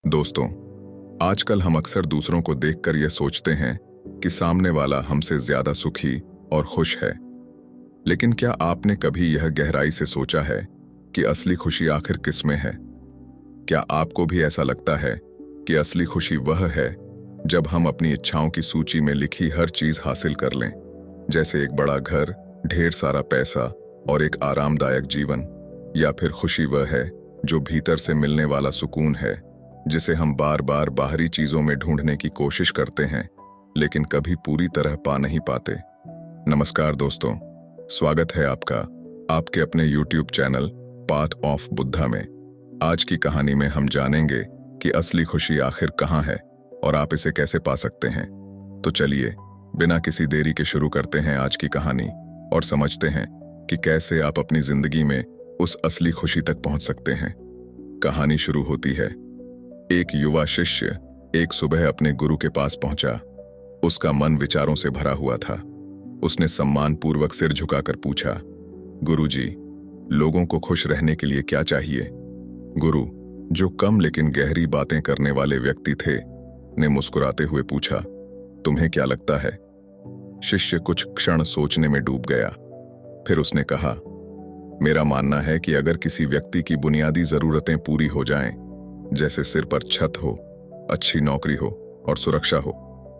दोस्तों, आजकल हम अक्सर दूसरों को देखकर यह सोचते हैं कि सामने वाला हमसे ज्यादा सुखी और खुश है। लेकिन क्या आपने कभी यह गहराई से सोचा है कि असली खुशी आखिर किस में है? क्या आपको भी ऐसा लगता है कि असली खुशी वह है जब हम अपनी इच्छाओं की सूची में लिखी हर चीज हासिल कर लें, जैसे एक बड़ा घर, ढेर सारा पैसा और एक आरामदायक जीवन? या फिर खुशी वह है जो भीतर से मिलने वाला सुकून है, जिसे हम बार बार बाहरी चीजों में ढूंढने की कोशिश करते हैं लेकिन कभी पूरी तरह पा नहीं पाते? नमस्कार दोस्तों, स्वागत है आपका आपके अपने YouTube channel path of Buddha में। आज की कहानी में हम जानेंगे कि असली खुशी आखिर कहाँ है और आप इसे कैसे पा सकते हैं। तो चलिए बिना किसी देरी के शुरू करते हैं आज की कहानी और समझते हैं कि कैसे आप अपनी जिंदगी में उस असली खुशी तक पहुंच सकते हैं। कहानी शुरू होती है। एक युवा शिष्य एक सुबह अपने गुरु के पास पहुंचा। उसका मन विचारों से भरा हुआ था। उसने सम्मानपूर्वक सिर झुकाकर पूछा, गुरुजी, लोगों को खुश रहने के लिए क्या चाहिए? गुरु, जो कम लेकिन गहरी बातें करने वाले व्यक्ति थे, ने मुस्कुराते हुए पूछा, तुम्हें क्या लगता है? शिष्य कुछ क्षण सोचने में डूब गया। फिर उसने कहा, मेरा मानना है कि अगर किसी व्यक्ति की बुनियादी जरूरतें पूरी हो जाएं, जैसे सिर पर छत हो, अच्छी नौकरी हो और सुरक्षा हो,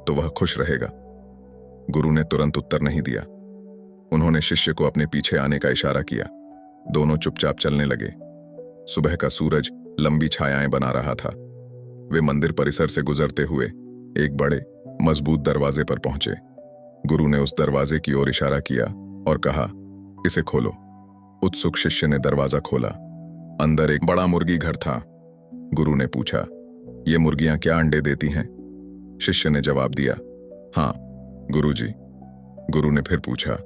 तो वह खुश रहेगा। गुरु ने तुरंत उत्तर नहीं दिया। उन्होंने शिष्य को अपने पीछे आने का इशारा किया। दोनों चुपचाप चलने लगे। सुबह का सूरज लंबी छायाएं बना रहा था। वे मंदिर परिसर से गुजरते हुए एक बड़े मजबूत दरवाजे पर पहुंचे। गुरु ने उस दरवाजे की ओर इशारा किया और कहा, इसे खोलो। उत्सुक शिष्य ने दरवाजा खोला। अंदर एक बड़ा मुर्गी घर था। गुरु ने पूछा, ये मुर्गियां क्या अंडे देती हैं? शिष्य ने जवाब दिया, हाँ गुरुजी। गुरु ने फिर पूछा,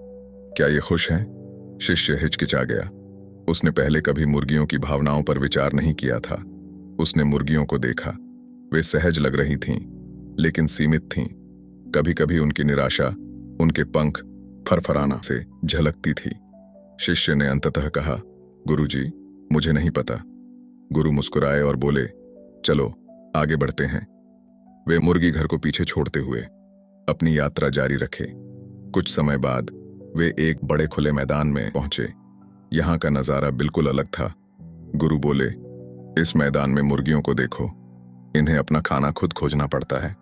क्या ये खुश हैं? शिष्य हिचकिचा गया। उसने पहले कभी मुर्गियों की भावनाओं पर विचार नहीं किया था। उसने मुर्गियों को देखा। वे सहज लग रही थीं, लेकिन सीमित थीं। कभी कभी उनकी निराशा उनके पंख फरफराना से झलकती थी। शिष्य ने अंततः कहा, गुरुजी, मुझे नहीं पता। गुरु मुस्कुराए और बोले, चलो आगे बढ़ते हैं। वे मुर्गी घर को पीछे छोड़ते हुए अपनी यात्रा जारी रखे। कुछ समय बाद वे एक बड़े खुले मैदान में पहुंचे। यहां का नजारा बिल्कुल अलग था। गुरु बोले, इस मैदान में मुर्गियों को देखो। इन्हें अपना खाना खुद खोजना पड़ता है।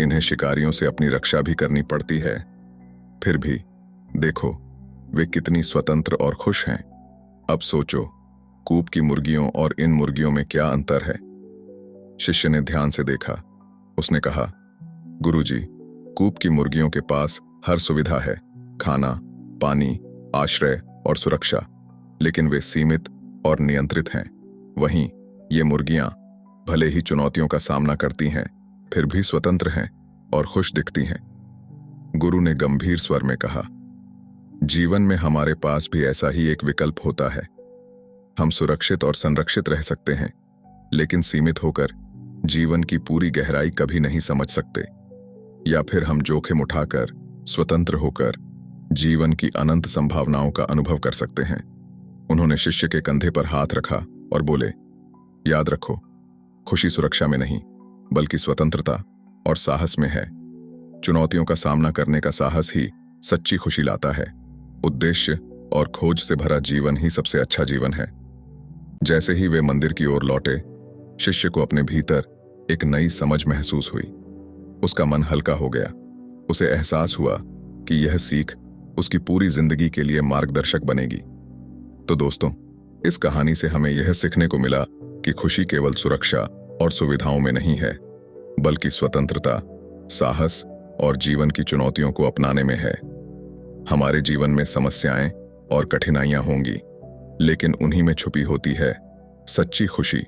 इन्हें शिकारियों से अपनी रक्षा भी करनी पड़ती है। फिर भी देखो, वे कितनी स्वतंत्र और खुश हैं। अब सोचो, कूप की मुर्गियों और इन मुर्गियों में क्या अंतर है? शिष्य ने ध्यान से देखा। उसने कहा, गुरुजी, कूप की मुर्गियों के पास हर सुविधा है, खाना, पानी, आश्रय और सुरक्षा, लेकिन वे सीमित और नियंत्रित हैं। वहीं ये मुर्गियां भले ही चुनौतियों का सामना करती हैं, फिर भी स्वतंत्र हैं और खुश दिखती हैं। गुरु ने गंभीर स्वर में कहा, जीवन में हमारे पास भी ऐसा ही एक विकल्प होता है। हम सुरक्षित और संरक्षित रह सकते हैं, लेकिन सीमित होकर जीवन की पूरी गहराई कभी नहीं समझ सकते। या फिर हम जोखिम उठाकर, स्वतंत्र होकर जीवन की अनंत संभावनाओं का अनुभव कर सकते हैं। उन्होंने शिष्य के कंधे पर हाथ रखा और बोले, याद रखो, खुशी सुरक्षा में नहीं, बल्कि स्वतंत्रता और साहस में है। चुनौतियों का सामना करने का साहस ही सच्ची खुशी लाता है। उद्देश्य और खोज से भरा जीवन ही सबसे अच्छा जीवन है। जैसे ही वे मंदिर की ओर लौटे, शिष्य को अपने भीतर एक नई समझ महसूस हुई। उसका मन हल्का हो गया। उसे एहसास हुआ कि यह सीख उसकी पूरी जिंदगी के लिए मार्गदर्शक बनेगी। तो दोस्तों, इस कहानी से हमें यह सीखने को मिला कि खुशी केवल सुरक्षा और सुविधाओं में नहीं है, बल्कि स्वतंत्रता, साहस और जीवन की चुनौतियों को अपनाने में है। हमारे जीवन में समस्याएं और कठिनाइयां होंगी, लेकिन उन्हीं में छुपी होती है सच्ची खुशी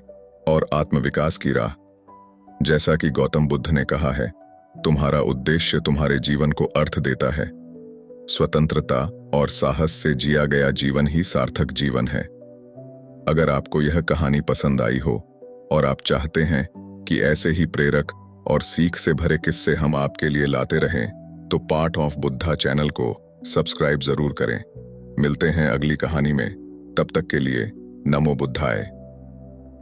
और आत्मविकास की राह। जैसा कि गौतम बुद्ध ने कहा है, तुम्हारा उद्देश्य तुम्हारे जीवन को अर्थ देता है। स्वतंत्रता और साहस से जिया गया जीवन ही सार्थक जीवन है। अगर आपको यह कहानी पसंद आई हो और आप चाहते हैं कि ऐसे ही प्रेरक और सीख से भरे किस्से हम आपके लिए लाते रहें, तो पार्ट ऑफ बुद्धा चैनल को सब्सक्राइब जरूर करें। मिलते हैं अगली कहानी में। तब तक के लिए नमो बुद्धाय।